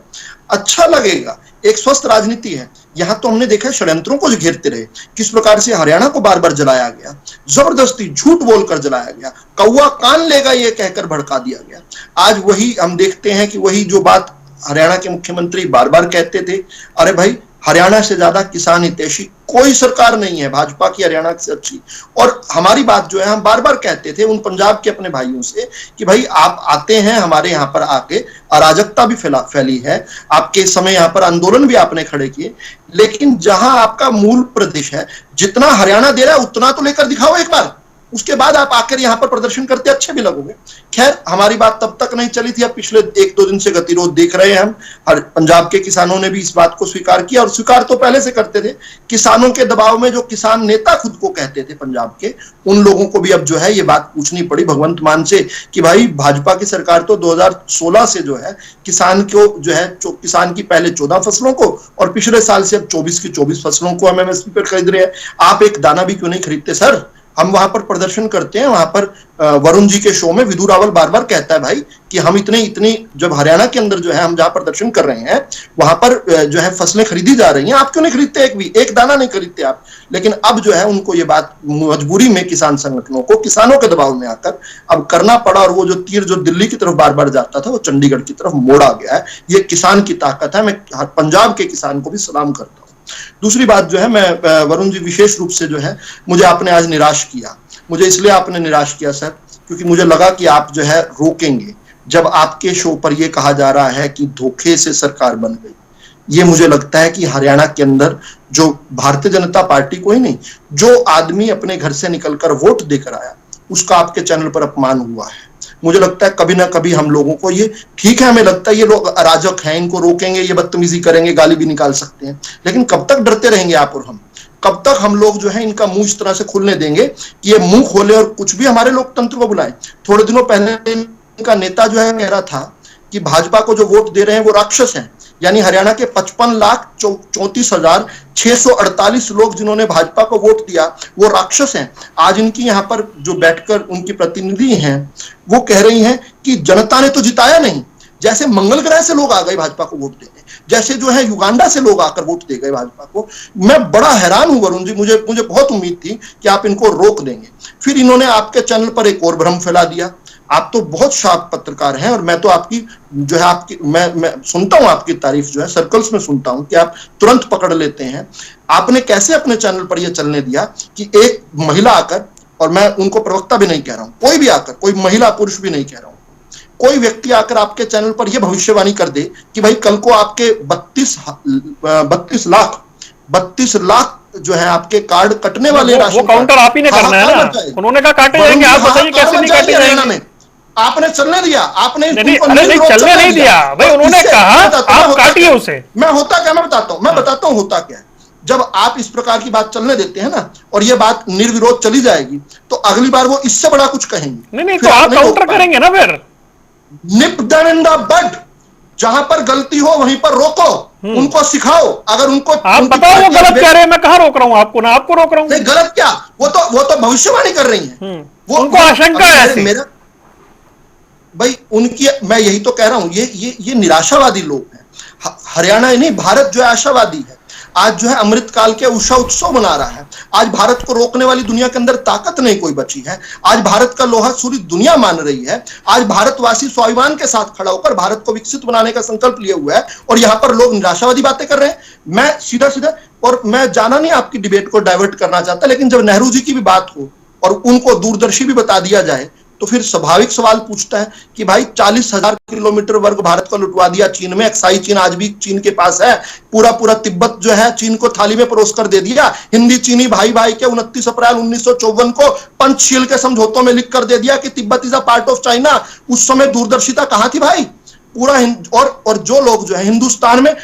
अच्छा लगेगा, एक स्वस्थ राजनीति है। यहां तो हमने देखा षड्यंत्रों को घेरते रहे, किस प्रकार से हरियाणा को बार बार जलाया गया, जबरदस्ती झूठ बोलकर जलाया गया, कौवा कान लेगा ये कहकर भड़का दिया गया। आज वही हम देखते हैं कि वही जो बात हरियाणा के मुख्यमंत्री बार बार कहते थे, अरे भाई हरियाणा से ज्यादा किसान हितैषी कोई सरकार नहीं है, भाजपा की हरियाणा से अच्छी। और हमारी बात जो है, हम बार बार कहते थे उन पंजाब के अपने भाइयों से कि भाई आप आते हैं हमारे यहाँ पर, आके अराजकता भी फैली है, आपके समय यहाँ पर आंदोलन भी आपने खड़े किए, लेकिन जहां आपका मूल प्रदेश है, जितना हरियाणा दे रहा है उतना तो लेकर दिखाओ एक बार, उसके बाद आप आकर यहाँ पर प्रदर्शन करते अच्छे भी लगोगे। खैर, हमारी बात तब तक नहीं चली थी, अब पिछले 1-2 दिन से गतिरोध देख रहे हैं हम। और पंजाब के किसानों ने भी इस बात को स्वीकार किया, और स्वीकार तो पहले से करते थे। किसानों के दबाव में जो किसान नेता खुद को कहते थे पंजाब के, उन लोगों को भी अब जो है ये बात पूछनी पड़ी भगवंत मान से कि भाई भाजपा की सरकार तो 2016 से जो है किसान को जो है, किसान की पहले 14 फसलों को और पिछले साल से अब 24 की 24 फसलों को हम एमएसपी पर खरीद रहे हैं। आप एक दाना भी क्यों नहीं खरीदते सर? हम वहां पर प्रदर्शन करते हैं, वहां पर वरुण जी के शो में विदु रावल बार बार कहता है भाई कि हम इतनी जब हरियाणा के अंदर जो है हम जहां प्रदर्शन कर रहे हैं वहां पर जो है फसलें खरीदी जा रही हैं, आप क्यों नहीं खरीदते? एक दाना नहीं खरीदते आप। लेकिन अब जो है उनको ये बात मजबूरी में किसान संगठनों को किसानों के दबाव में आकर अब करना पड़ा, और वो जो तीर जो दिल्ली की तरफ बार बार जाता था वो चंडीगढ़ की तरफ मोड़ा गया है। ये किसान की ताकत है। मैं पंजाब के किसान को भी सलाम करता हूँ। दूसरी बात जो है, मैं वरुण जी विशेष रूप से जो है, मुझे आपने आज निराश किया। मुझे इसलिए आपने निराश किया सर क्योंकि मुझे लगा कि आप जो है रोकेंगे जब आपके शो पर यह कहा जा रहा है कि धोखे से सरकार बन गई। ये मुझे लगता है कि हरियाणा के अंदर जो भारतीय जनता पार्टी को ही नहीं, जो आदमी अपने घर से निकलकर वोट देकर आया, उसका आपके चैनल पर अपमान हुआ है। मुझे लगता है कभी ना कभी हम लोगों को ये, ठीक है हमें लगता है ये लोग अराजक हैं, इनको रोकेंगे, ये बदतमीजी करेंगे, गाली भी निकाल सकते हैं, लेकिन कब तक डरते रहेंगे आप और हम? कब तक हम लोग जो है इनका मुंह इस तरह से खुलने देंगे कि ये मुंह खोले और कुछ भी हमारे लोकतंत्र को बुलाए? थोड़े दिनों पहले इनका नेता जो है कह रहा था कि भाजपा को जो वोट दे रहे हैं वो राक्षस हैं, यानी हरियाणा के 55,34,648 लोग जिन्होंने भाजपा को वोट दिया वो राक्षस हैं। आज इनकी यहाँ पर जो बैठकर उनकी प्रतिनिधि हैं वो कह रही हैं कि जनता ने तो जिताया नहीं, जैसे मंगल ग्रह से लोग आ गए भाजपा को वोट देने, जैसे जो है युगांडा से लोग आकर वोट दे गए भाजपा को। मैं बड़ा हैरान हूं वरुण जी, मुझे बहुत उम्मीद थी कि आप इनको रोक देंगे। फिर इन्होंने आपके चैनल पर एक और भ्रम फैला दिया। आप तो बहुत शार्प पत्रकार हैं, और मैं तो आपकी जो है आपकी मैं सुनता हूं आपकी तारीफ जो है सर्कल्स में सुनता हूं कि आप तुरंत पकड़ लेते हैं। आपने कैसे अपने चैनल पर यह चलने दिया कि एक महिला आकर, और मैं उनको प्रवक्ता भी नहीं कह रहा हूं, कोई भी आकर, कोई महिला पुरुष भी नहीं कह रहा हूं, कोई व्यक्ति आकर आपके चैनल पर यह भविष्यवाणी कर दे कि भाई कल को आपके 32 लाख जो है आपके कार्ड कटने वाले राशन, वो काउंटर आप ही ने करना है ना। उन्होंने कहा काटे जाएंगे, आप बताइए कैसे नहीं काटे जाएंगे। आपने चलने दिया, आपने नहीं चलने नहीं दिया भाई, उन्होंने कहा आप काटिए उसे। मैं होता क्या, मैं बताता हूं होता क्या। जब आप इस प्रकार की बात चलने देते हैं ना, और ये बात निर्विरोध चली जाएगी, तो अगली बार वो इससे बड़ा कुछ कहेंगे। नहीं तो आप काउंटर करेंगे ना फिर। निप देम इन द बड, जहां पर गलती हो वहीं पर रोको, उनको सिखाओ। अगर उनको आप बताओ वो गलत कह रहे हैं, मैं कहां रोक रहा हूं आपको, ना आपको रोक रहा हूं। नहीं गलत क्या, वो तो भविष्यवाणी कर रही है, वो उनको आशंका है ऐसी। मेरा भाई उनकी, मैं यही तो कह रहा हूं, ये निराशावादी लोग हैं। हरियाणा ही नहीं, भारत जो है आशावादी है। आज जो है अमृतकाल के उषा उत्सव मना रहा है। आज भारत को रोकने वाली दुनिया के अंदर ताकत नहीं कोई बची है। आज भारत का लोहा सूरी दुनिया मान रही है। आज भारतवासी स्वाभिमान के साथ खड़ा होकर भारत को विकसित बनाने का संकल्प लिए हुआ है, और यहां पर लोग निराशावादी बातें कर रहे हैं। मैं सीधा, और मैं जाना नहीं आपकी डिबेट को डाइवर्ट करना चाहता, लेकिन जब नेहरू जी की भी बात हो और उनको दूरदर्शी भी बता दिया जाए, तो फिर स्वाभाविक सवाल पूछता है कि भाई 40,000 किलोमीटर वर्ग भारत को लुटवा दिया चीन में। अक्साई चीन आज भी चीन के पास है। पूरा तिब्बत जो है चीन को थाली में परोस कर दे दिया। हिंदी चीनी भाई के 29 अप्रैल 1954 को पंचशील के समझौतों में लिख कर दे दिया कि Tibet is a part of China. उस समय दूरदर्शिता कहां थी भाई? पूरा और जो लोग जो है हिंदुस्तान में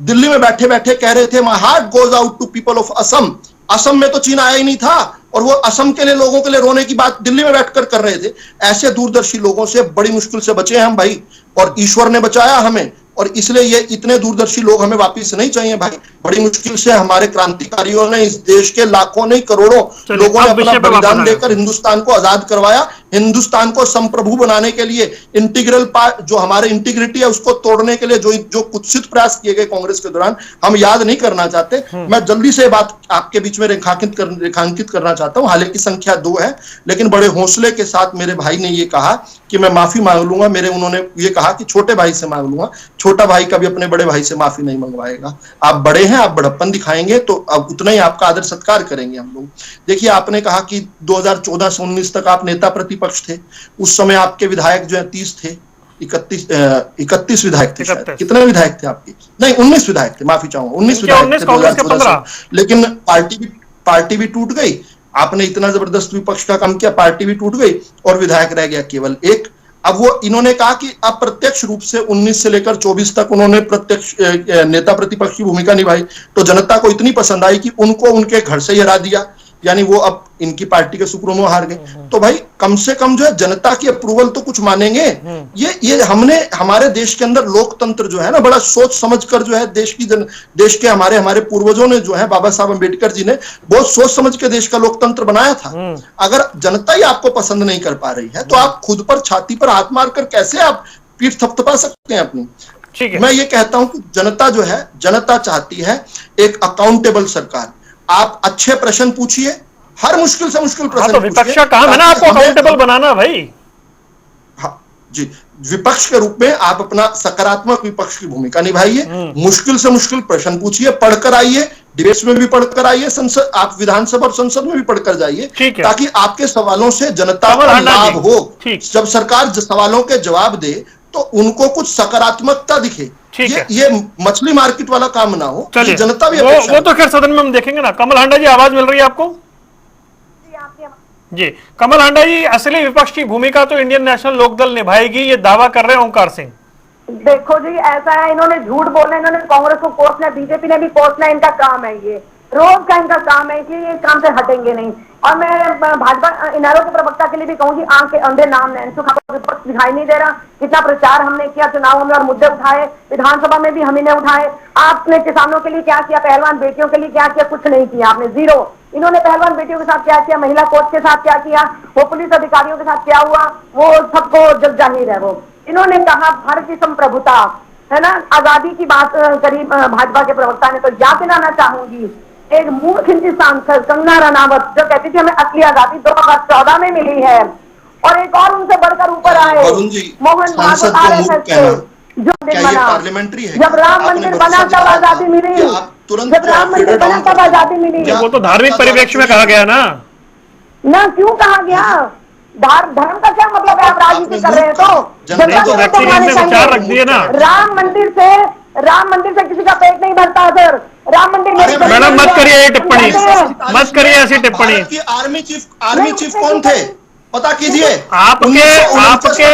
दिल्ली में बैठे बैठे कह रहे थे, my heart goes out to people of Assam. Assam में तो चीन आया ही नहीं था, और वो असम के लिए लोगों के लिए रोने की बात दिल्ली में बैठकर कर रहे थे। ऐसे दूरदर्शी लोगों से बड़ी मुश्किल से बचे हैं हम भाई, और ईश्वर ने बचाया हमें, और इसलिए ये इतने दूरदर्शी लोग हमें वापस नहीं चाहिए भाई। बड़ी मुश्किल से हमारे क्रांतिकारियों ने, इस देश के लाखों नहीं करोड़ों लोगों ने अपना बलिदान देकर हिंदुस्तान को आजाद करवाया। हिंदुस्तान को संप्रभु बनाने के लिए इंटीग्रल पार्ट जो हमारे इंटीग्रिटी है उसको तोड़ने के लिए जो कुत्सित प्रयास किए गए कांग्रेस के दौरान, हम याद नहीं करना चाहते। मैं जल्दी से बात आपके बीच में रेखांकित करना चाहता हूं। हालांकि संख्या 2 है, लेकिन बड़े हौसले के साथ मेरे भाई ने ये कहा कि मैं माफी मांग लूंगा। उन्होंने ये कहा कि छोटे भाई से मांग लूंगा। छोटा भाई कभी अपने बड़े भाई से माफी नहीं मंगवाएगा। आप बड़े हैं, आप बड़प्पन दिखाएंगे तो अब उतना ही आपका आदर सत्कार करेंगे हम लोग। देखिए, आपने कहा कि 2014 से 19 तक आप नेता प्रतिपक्ष थे। उस समय आपके विधायक जो है 30 थे, 31 विधायक थे शायद। कितने विधायक थे आपके? नहीं, 19 विधायक थे, माफी चाहूंगा, 19 विधायक थे 2014 से। लेकिन पार्टी भी टूट गई। आपने इतना जबरदस्त विपक्ष का काम किया, पार्टी भी टूट गई और विधायक रह गया केवल एक। अब वो इन्होंने कहा कि अप्रत्यक्ष रूप से 19 से लेकर 24 तक उन्होंने प्रत्यक्ष नेता प्रतिपक्ष की भूमिका निभाई, तो जनता को इतनी पसंद आई कि उनको उनके घर से ही हरा दिया। यानी वो अब इनकी पार्टी के सुप्रीमो हार गए। तो भाई कम से कम जो है जनता की अप्रूवल तो कुछ मानेंगे। ये हमारे देश के अंदर लोकतंत्र जो है ना, बड़ा सोच समझ कर जो है देश के हमारे पूर्वजों ने जो है, बाबा साहब अम्बेडकर जी ने बहुत सोच समझ के देश का लोकतंत्र बनाया था। अगर जनता ही आपको पसंद नहीं कर पा रही है, तो आप खुद पर छाती पर हाथ मारकर कैसे आप पीठ थपथपा सकते हैं अपनी? ठीक है। मैं ये कहता हूं कि जनता जो है, जनता चाहती है एक अकाउंटेबल सरकार। आप अच्छे प्रश्न पूछिए, हर मुश्किल से मुश्किल प्रश्न तो विपक्ष का काम है ना आपको अकाउंटेबल बनाना भाई। हाँ जी, विपक्ष के रूप में आप अपना सकारात्मक विपक्ष की भूमिका निभाइए। मुश्किल से मुश्किल प्रश्न पूछिए, पढ़कर आइए, डिबेट्स में भी पढ़कर आइए, संसद, आप विधानसभा और संसद में भी पढ़कर जाइए, ताकि आपके सवालों से जनता को लाभ हो। जब सरकार सवालों के जवाब दे तो उनको कुछ सकारात्मकता दिखे। ये मछली मार्केट वाला काम ना हो। जनता भी वो तो खैर सदन में हम देखेंगे ना। कमल हांडा जी, आवाज मिल रही है आपको? जी, कमल हांडा जी, असली विपक्ष की भूमिका तो इंडियन नेशनल लोकदल निभाएगी, ये दावा कर रहे हैं ओंकार सिंह। देखो जी, ऐसा है, इन्होंने झूठ बोलना, इन्होंने कांग्रेस को कोसना, बीजेपी ने भी कोसना, इनका काम है। ये रोज का इनका काम है कि ये काम से हटेंगे नहीं। और मैं भाजपा इनारो के प्रवक्ता के लिए भी कहूंगी, आंख के अंधे नाम लें। विपक्ष दिखाई नहीं दे रहा। कितना प्रचार हमने किया, चुनावों में और मुद्दे उठाए, विधानसभा में भी हमने उठाए। आपने किसानों के लिए क्या किया, पहलवान बेटियों के लिए क्या किया? कुछ नहीं किया आपने, जीरो। इन्होंने पहलवान बेटियों के साथ क्या किया, महिला कोच के साथ क्या किया, वो पुलिस अधिकारियों के साथ क्या हुआ, वो सबको जग जाहिर है। वो इन्होंने कहा भारत की संप्रभुता है ना, आजादी की बात करी भाजपा के प्रवक्ता ने। तो याद दिलाना चाहूंगी, एक मूर्ख हिंदी सांसद कंगना रनावत जो कहती थी हमें असली आजादी 2014 में मिली है, और एक और उनसे बढ़कर ऊपर आए वरुण जी, मोहन सांसद भागवत को RSS मूर्ख के कहना, जो दिन क्या ये बना पार्लियामेंट्री है? जब राम आपने मंदिर भरोसा बना तब दिलाया था आजादी मिली कि आप तुरंत जब राम मंदिर फेडर बना डाउन तब कर आजादी देंगे। मिली क्या वो तो धार्मिक परिप्रेक्ष्य में कहा गया ना क्यों कहा गया धर्म का क्या मतलब है आप राजनीति कर रहे हैं तो जनता तो को व्यक्ति तो ने विचार रख दिए ना। राम मंदिर से किसी का पेट नहीं भरता सर राम मंदिर अरे मेरे मैडम मत करिए ये टिप्पणी, टिप्पणी मत करिए ऐसी टिप्पणी। भारत की आर्मी चीफ कौन थे पता कीजिए? आपके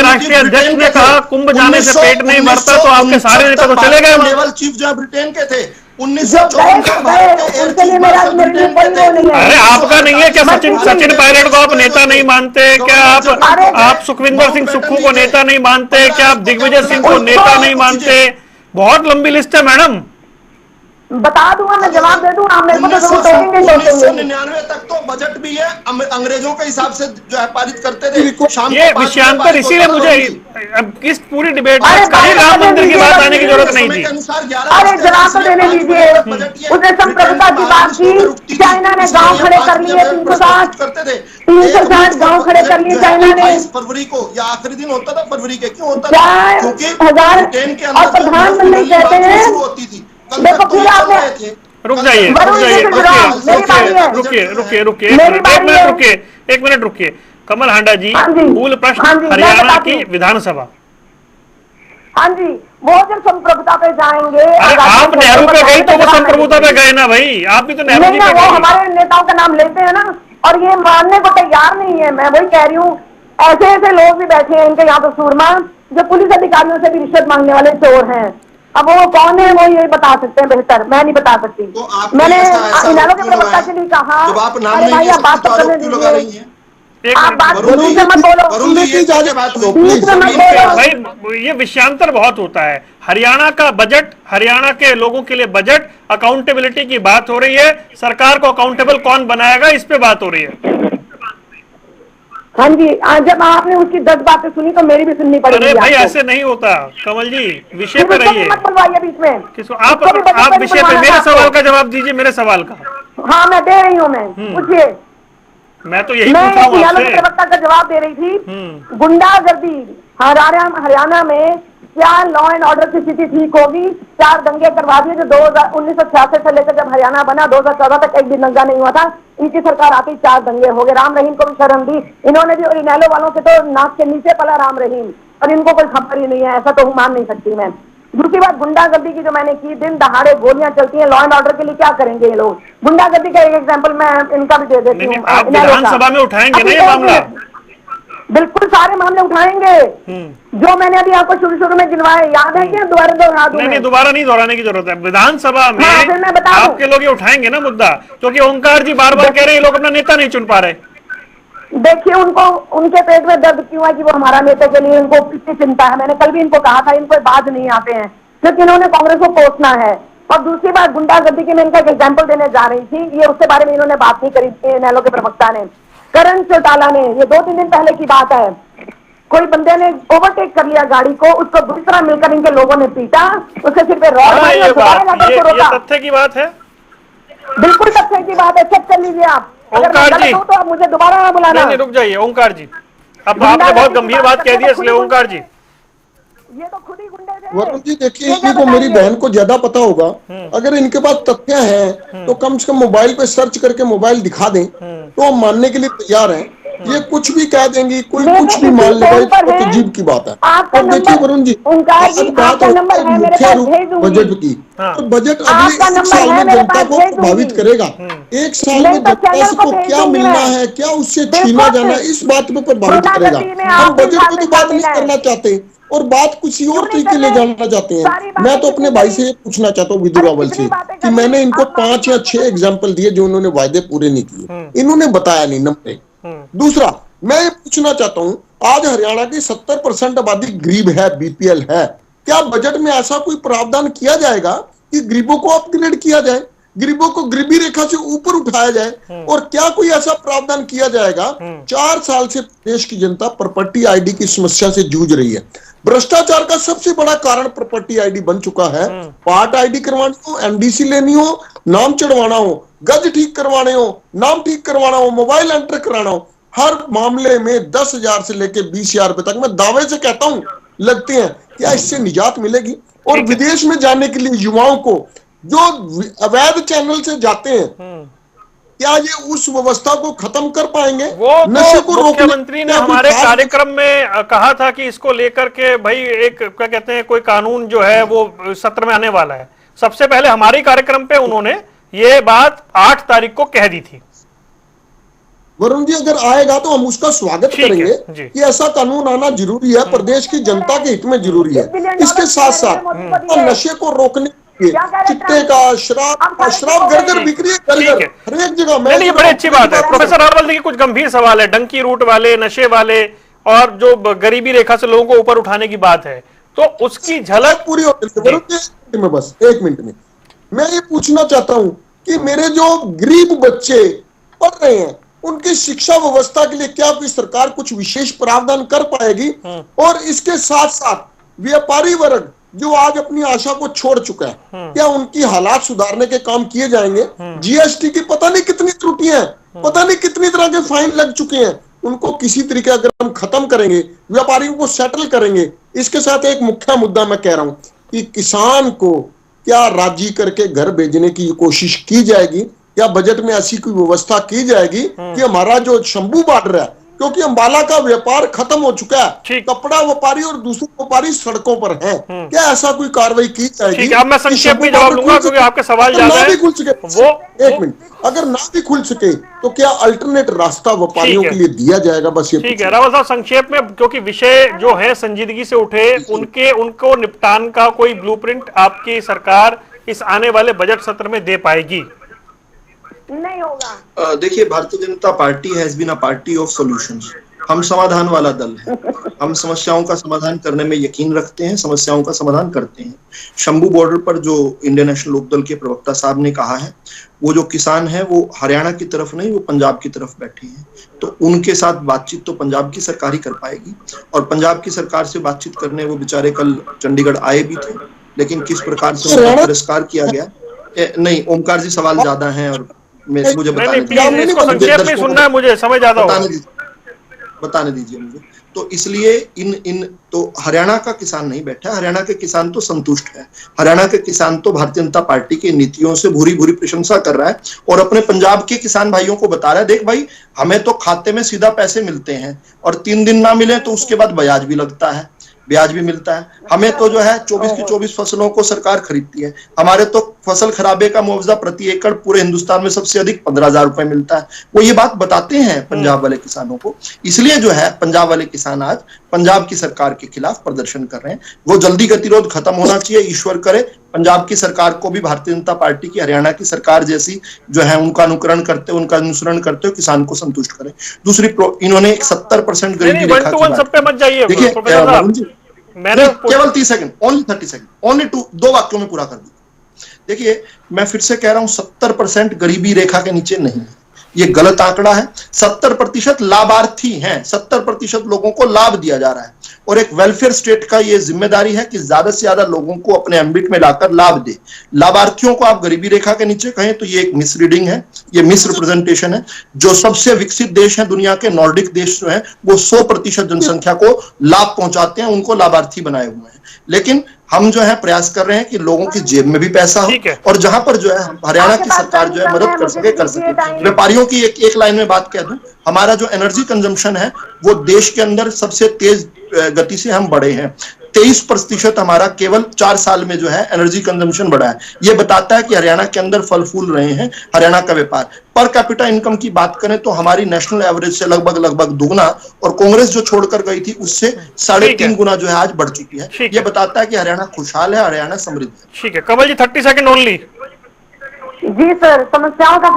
राष्ट्रीय अध्यक्ष ने कहा कुंभ जाने से पेट नहीं भरता, तो आपके सारे नेता तो चले गए वहां। नेवल चीफ जो ब्रिटेन के थे जो 1954 भारत के एयर उनके लिए चीफ मेरा मार्शल मेरे लिए ब्रिटेन कोई के थे। वो नहीं है अरे आपका नहीं है क्या? सचिन पायलट को आप नेता नहीं मानते क्या? आप सुखविंदर सिंह सुक्खू को नेता नहीं मानते क्या? आप दिग्विजय सिंह को नेता नहीं मानते? बहुत लंबी लिस्ट है मैडम। बता दूंगा मैं जवाब दे दूंगा मेरे को तो जरूर टोकेंगे 1999 तक तो बजट भी है अंग्रेजों के हिसाब से जो है पारित करते थे। शाम ये को 5 विषयांतर बजे इसीलिए मुझे अब इस पूरी डिबेट में कहीं राम मंदिर की बात आने की जरूरत नहीं थी। अरे जवाब तो देने दीजिए उसने संप्रभुता की बात की चाइना ने गांव खड़े कर लिए 360 गांव खड़े कर लिए चाइना ने 22 फरवरी को या आखिरी दिन होता था फरवरी के क्यों होता था? 4,000 और प्रधानमंत्री कहते हैं शुरू होती थी। देखो फिर आपने रुक जाइए एक मिनट रुकिए कमल हांडा जी। मूल प्रश्न हरियाणा की विधानसभा। हाँ जी वो जब संप्रभुता पे जाएंगे अरे आप नेहरू पे गई तो वो संप्रभुता पे गए ना भाई, आप भी तो नेहरू जी नहीं ना पे वो गई। हमारे नेताओं का नाम लेते हैं ना और ये मानने को तैयार नहीं है। मैं वही कह रही हूँ ऐसे ऐसे लोग भी बैठे हैं इनके यहाँ पे सूरमा जो पुलिस अधिकारियों से भी रिश्वत मांगने वाले चोर हैं। अब वो कौन है वो ये बता सकते हैं बेहतर, मैं नहीं बता सकती। तो मैंने इनारो के प्रवक्ता के लिए कहा जब आप नाम अरे नहीं भाई ले आप बात सकते तो तो करने आरोप क्यों लगा रही दीजिए हैं? आप बात बीच में मत बोलो वरुण जी ये क्या बात हुई? बीच में मत बोलो भाई ये विषयांतर बहुत होता है। हरियाणा का बजट, हरियाणा के लोगों के लिए बजट, अकाउंटेबिलिटी की बात हो रही है। सरकार को अकाउंटेबल कौन बनाएगा इस पे बात हो रही है। हाँ जी जब आपने उसकी 10 बातें सुनी तो मेरी भी सुननी पड़ेगी। अरे भाई आपको। ऐसे नहीं होता कमल जी, विषय फिर पे उसको भी रहिए। मत बुलवाइए बीच में किसको? उसको भी बजट आप पे विषय पे बुलवाना मेरे था सवाल आपको। का जवाब दीजिए। मेरे सवाल का हाँ मैं दे रही हूँ मैं पूछिए। मैं तो यही मैं पूछ रहा हूँ इनारो के आपसे। प्रवक्ता का जवाब दे रही थी। गुंडागर्दी हरियाणा में क्या लॉ एंड ऑर्डर की स्थिति ठीक होगी? 4 दंगे करवा दिए जो 1966 से लेकर जब हरियाणा बना 2014 तक एक भी दंगा नहीं हुआ था। इनकी सरकार आती 4 दंगे हो गए। राम रहीम को भी शर्म दी इन्होंने भी। और इनेलो वालों के तो नाक के नीचे पला राम रहीम और इनको कोई खबर ही नहीं है। ऐसा तो मान नहीं सकती मैं। दूसरी बात गुंडागर्दी की जो मैंने की, दिन दहाड़े गोलियां चलती हैं, लॉ एंड ऑर्डर के लिए क्या करेंगे ये लोग? गुंडागर्दी का एक एग्जांपल मैं इनका भी दे देती हूँ। आप विधानसभा में उठाएंगे ना ये मामला? बिल्कुल सारे मामले उठाएंगे जो मैंने अभी आपको शुरू में गिनवाए, याद है क्या? दोबारा दोहरा दूं? नहीं दोबारा नहीं दोहराने की जरूरत है। विधानसभा में हाँ, फिर मैं बता दूं। आपके लोग ये उठाएंगे ना मुद्दा, क्योंकि ओंकार जी बार बार कह रहे हैं ये लोग अपना नेता नहीं चुन पा रहे। देखिए उनको उनके पेट में दर्द क्यों है कि वो हमारा नेता के लिए उनको कितनी चिंता है। मैंने कल भी इनको कहा था इनको बात नहीं आते हैं क्योंकि इन्होंने कांग्रेस को कोसना है। और दूसरी बात गुंडागर्दी की मैं इनका एक एग्जाम्पल देने जा रही थी, ये उसके बारे में इन्होंने बात नहीं करी इनेलो के प्रवक्ता ने। करण चौटाला ने, ये 2-3 दिन पहले की बात है, कोई बंदे ने ओवरटेक कर लिया गाड़ी को, उसको दूसरा मिलकर इनके लोगों ने पीटा, उसके सिर पे रॉड मारी और दोबारा जाकर उसको रोका। तथ्य की बात है, बिल्कुल तथ्य की बात है, चेक कर लीजिए आप। अगर मैं गलत हूं तो आप मुझे दोबारा ना बुलाना। नहीं रुक जाइए ओंकार जी, अब आपने बहुत गंभीर बात कह दी है इसलिए ओंकार जी। ये तो खुद ही गुंडे थे। वरुण जी देखिए इनको मेरी बहन को ज्यादा पता होगा। अगर इनके पास तथ्य हैं तो कम से कम मोबाइल पे सर्च करके मोबाइल दिखा दें तो हम मानने के लिए तैयार हैं। ये कुछ भी कह देंगी, कोई कुछ भी मान लेगा, तो अजीब की बात है। और देखिए वरुण जी आज बात है मुख्य रूप बजट की, तो बजट अगले 1 साल में जनता को प्रभावित करेगा। 1 साल में जनता को क्या मिलना है, क्या उससे छीना जाना है, इस बात में प्रभावित करेगा। हम बजट पे तो बात नहीं करना चाहते और बात किसी और तरीके ले जाना चाहते हैं। मैं तो अपने भाई से ये पूछना चाहता हूँ विधु रावल से कि मैंने इनको 5 या 6 एग्जाम्पल दिए जो उन्होंने वायदे पूरे नहीं किए, इन्होंने बताया नहीं। नंबर 1। दूसरा मैं ये पूछना चाहता हूँ आज हरियाणा की 70% आबादी गरीब है, बीपीएल है। क्या बजट में ऐसा कोई प्रावधान किया जाएगा कि गरीबों को अपग्रेड किया जाए, गरीबों को गरीबी रेखा से ऊपर उठाया जाए? और क्या कोई ऐसा प्रावधान किया जाएगा? 4 साल से देश की जनता प्रॉपर्टी आईडी की समस्या से जूझ रही है। भ्रष्टाचार का सबसे बड़ा कारण प्रॉपर्टी आईडी बन चुका है। पार्ट आईडी करवानी हो, एमडीसी लेनी हो, नाम चढ़वाना हो, गज ठीक करवाने हो, नाम ठीक करवाना हो, मोबाइल एंटर कराना हो, हर मामले में 10,000 से लेके 20,000 रुपए तक मैं दावे से कहता हूं लगते हैं। क्या इससे निजात मिलेगी? और विदेश में जाने के लिए युवाओं को जो अवैध चैनल से जाते हैं, क्या ये उस व्यवस्था को खत्म कर पाएंगे? वो नशे तो को रोकने मुख्यमंत्री ने क्या कोई हमारे खास- कार्यक्रम में कहा था कि इसको लेकर के भाई एक क्या कहते हैं कोई कानून जो है वो सत्र में आने वाला है। सबसे पहले हमारे कार्यक्रम पे उन्होंने ये बात 8 तारीख को कह दी थी। वरुण जी, अगर आएगा तो हम उसका स्वागत ठीक है, करेंगे जी। कि ऐसा कानून आना जरूरी है, प्रदेश की जनता के हित में जरूरी है। इसके साथ साथ नशे को रोकने के लिए चिट्टे का शराब घर घर बिक्री है, घर घर हर एक जगह। नहीं, ये बड़ी अच्छी बात है। प्रोफेसर रावल, देखिए कुछ गंभीर सवाल है, डंकी रूट वाले, नशे वाले और जो गरीबी रेखा से लोगों को ऊपर उठाने की बात है, तो उसकी झलक पूरी हो गई में। बस 1 मिनट में मैं ये पूछना चाहता हूं कि मेरे जो गरीब बच्चे पढ़ रहे हैं उनकी शिक्षा व्यवस्था के लिए क्या कोई सरकार कुछ विशेष प्रावधान कर पाएगी? और इसके साथ साथ व्यापारी वर्ग जो आज अपनी आशा को छोड़ चुका है, क्या उनकी हालात सुधारने के काम किए जाएंगे? जीएसटी की पता नहीं कितनी त्रुटियां हैं, पता नहीं कितनी तरह के फाइन लग चुके हैं, उनको किसी तरीके अगर हम खत्म करेंगे, व्यापारियों को सेटल करेंगे। इसके साथ एक मुख्य मुद्दा मैं कह रहा हूं कि किसान को क्या राजी करके घर भेजने की कोशिश की जाएगी? या बजट में ऐसी कोई व्यवस्था की जाएगी कि हमारा जो शंभू बॉर्डर है, क्योंकि अंबाला का व्यापार खत्म हो चुका है, कपड़ा व्यापारी और दूसरे व्यापारी सड़कों पर हैं, क्या ऐसा कोई कार्रवाई की जाएगी? ठीक है, अब मैं संक्षेप में जवाब दूंगा क्योंकि आपके सवाल ज्यादा है। खुल सके वो 1 मिनट, अगर ना भी खुल सके तो क्या अल्टरनेट रास्ता व्यापारियों के लिए दिया जाएगा? बस ये ठीक है रावल साहब, संक्षेप में, क्योंकि विषय जो है संजीदगी से उठे, उनको निपटान का कोई ब्लूप्रिंट आपकी सरकार इस आने वाले बजट सत्र में दे पाएगी? नहीं होगा। देखिए, Bharatiya Janata party has been a party of solutions. हम समाधान वाला दल है। हम समस्याओं का समाधान करने में यकीन रखते हैं, समस्याओं का समाधान करते हैं। शंभू बॉर्डर पर जो इंडियन नेशनल लोकदल के प्रवक्ता साहब ने कहा है, वो जो किसान है वो हरियाणा की तरफ नहीं, वो पंजाब की तरफ बैठे हैं, तो उनके साथ बातचीत तो पंजाब की सरकार ही कर पाएगी। और पंजाब की सरकार से बातचीत करने वो बेचारे कल चंडीगढ़ आए भी थे, लेकिन किस प्रकार से उनका तिरस्कार किया गया। नहीं ओमकार जी, सवाल ज्यादा है और मुझे संक्षेप में सुनना है, मुझे समझ आता है, बताने दीजिए मुझे। तो इसलिए इन तो हरियाणा का किसान नहीं बैठा, हरियाणा के किसान तो संतुष्ट है। हरियाणा के किसान तो भारतीय जनता पार्टी की नीतियों से भूरी भूरी प्रशंसा कर रहा है और अपने पंजाब के किसान भाइयों को बता रहा है, देख भाई, हमें तो खाते में सीधा पैसे मिलते हैं और 3 दिन ना मिले तो उसके बाद ब्याज भी लगता है, ब्याज भी मिलता है। हमें तो जो है 24 की 24 फसलों को सरकार खरीदती है। हमारे तो फसल खराबे का मुआवजा प्रति एकड़ पूरे हिंदुस्तान में सबसे अधिक 15,000 रुपए मिलता है। वो ये बात बताते हैं पंजाब वाले किसानों को। इसलिए जो है पंजाब वाले किसान आज पंजाब की सरकार के खिलाफ प्रदर्शन कर रहे हैं। वो जल्दी गतिरोध खत्म होना चाहिए। ईश्वर करे पंजाब की सरकार को भी भारतीय जनता पार्टी की हरियाणा की सरकार जैसी जो है उनका अनुकरण करते, उनका अनुसरण करते हुए किसान को संतुष्ट करें। दूसरी, इन्होंने एक 70% गरीबी रेखा की बात की। देखिए, मैंने केवल 30 सेकंड, ओनली 30 सेकंड, ओनली 2 वाक्यों में पूरा कर दूं। देखिए, मैं फिर से कह रहा हूं, 70% गरीबी रेखा के नीचे नहीं है, ये गलत आंकड़ा है। 70% लाभार्थी हैं, 70% लोगों को लाभ दिया जा रहा है और एक वेलफेयर स्टेट का ये जिम्मेदारी है कि ज्यादा से ज्यादा लोगों को अपने एम्बिट में लाकर लाभ दे। लाभार्थियों को आप गरीबी रेखा के नीचे कहें तो ये एक मिसरीडिंग है, ये मिसरिप्रेजेंटेशन है। जो सबसे विकसित देश है दुनिया के, नॉर्डिक देश जो है, वो 100% जनसंख्या को लाभ पहुंचाते हैं, उनको लाभार्थी बनाए हुए हैं। लेकिन हम जो है प्रयास कर रहे हैं कि लोगों की जेब में भी पैसा हो और जहां पर जो है हरियाणा की सरकार जो है मदद कर सके, कर सके। व्यापारियों की एक लाइन में बात कह दूं, हमारा जो एनर्जी कंजम्पशन है वो देश के अंदर सबसे तेज गति से हम बढ़े हैं। 23% हमारा केवल 4 साल में जो है एनर्जी कंजम्पशन बढ़ा है। ये बताता है कि हरियाणा के अंदर फल फूल रहे हैं हरियाणा का व्यापार। पर कैपिटा इनकम की बात करें तो हमारी नेशनल एवरेज से लगभग दुगना और कांग्रेस जो छोड़कर गई थी उससे 3.5 गुना जो है आज बढ़ चुकी है। ये बताता है कि हरियाणा खुशहाल है, हरियाणा समृद्ध है। ठीक है कमल जी, 30 सेकंड ओनली। जी सर, समस्याओं का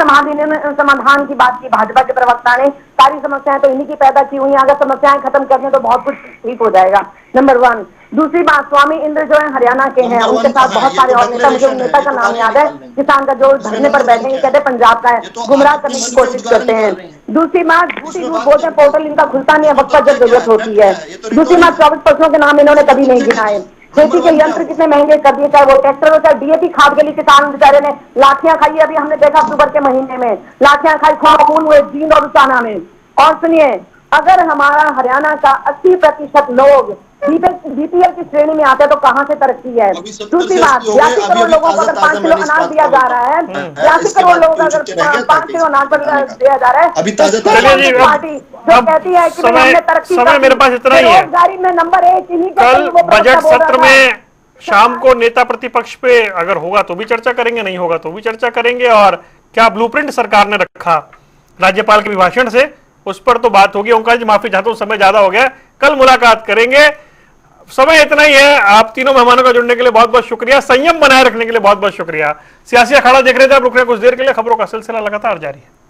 समाधान की बात की भाजपा के प्रवक्ता ने। सारी समस्याएं तो इन्हीं की पैदा की हुई हैं, अगर समस्याएं खत्म कर दें तो बहुत कुछ ठीक हो जाएगा, नंबर 1। दूसरी बात, स्वामी इंद्र जो है हरियाणा के हैं, उनके साथ बहुत सारे और नेता, मुझे नेता का नाम याद है, किसान का जो धरने पर बैठेंगे, कहते हैं पंजाब का है, गुमराह करने की कोशिश करते हैं। दूसरी बात, झूठी झूठ बोलते हैं, पोर्टल इनका खुलता नहीं है वक्त पर जब जरूरत होती है। दूसरी बात, 24 फसलों के नाम इन्होंने कभी नहीं गिनाए। खेती के यंत्र कितने महंगे कर दिए, चाहे वो ट्रैक्टर हो चाहे डीएपी खाद के लिए किसान बेचारे ने लाठियां खाई। अभी हमने देखा अक्टूबर के महीने में लाठियां खाई, खून हुए जींद और उचाना में। और सुनिए, अगर हमारा हरियाणा का 80% लोग बीपीएल की श्रेणी में आते हैं तो कहाँ से तरक्की है। अभी 70 दूसरी से बात, अस्सी हो गए, 82 करोड़ अभी लोगों को अगर ताजा 5 किलो मैंने इस अनाज बात दिया का जा रहा है, बताया। 82 इसके करोड़ बाद लोगों को कोई अगर चीज़ रह गया 5 किलो अनाज पर दिया जा रहा है, अभी ताजा तो ताजा चलिए जी, अब- पार्टी जो अब कहती है कि भाई समय- हमने तरक्की समय कर दी, मेरे पास इतना ही है। बेरोजगारी में नंबर 1 इन्हीं का कल वो प्रवक्ता बजट बोल रहा सत्र था। में शाम को नेता प्रतिपक्ष पे अगर होगा तो भी चर्चा करेंगे, नहीं होगा तो भी चर्चा करेंगे, और क्या ब्लूप्रिंट सरकार ने रखा राज्यपाल के अभिभाषण से उस पर तो बात होगी। ओंकार जी माफी चाहता हूं, समय ज्यादा हो गया, कल मुलाकात करेंगे। समय इतना ही है। आप तीनों मेहमानों का जुड़ने के लिए बहुत बहुत शुक्रिया, संयम बनाए रखने के लिए बहुत बहुत शुक्रिया। सियासी अखाड़ा देख रहे थे आप, रुक रहे कुछ देर के लिए, खबरों का सिलसिला लगातार जारी है।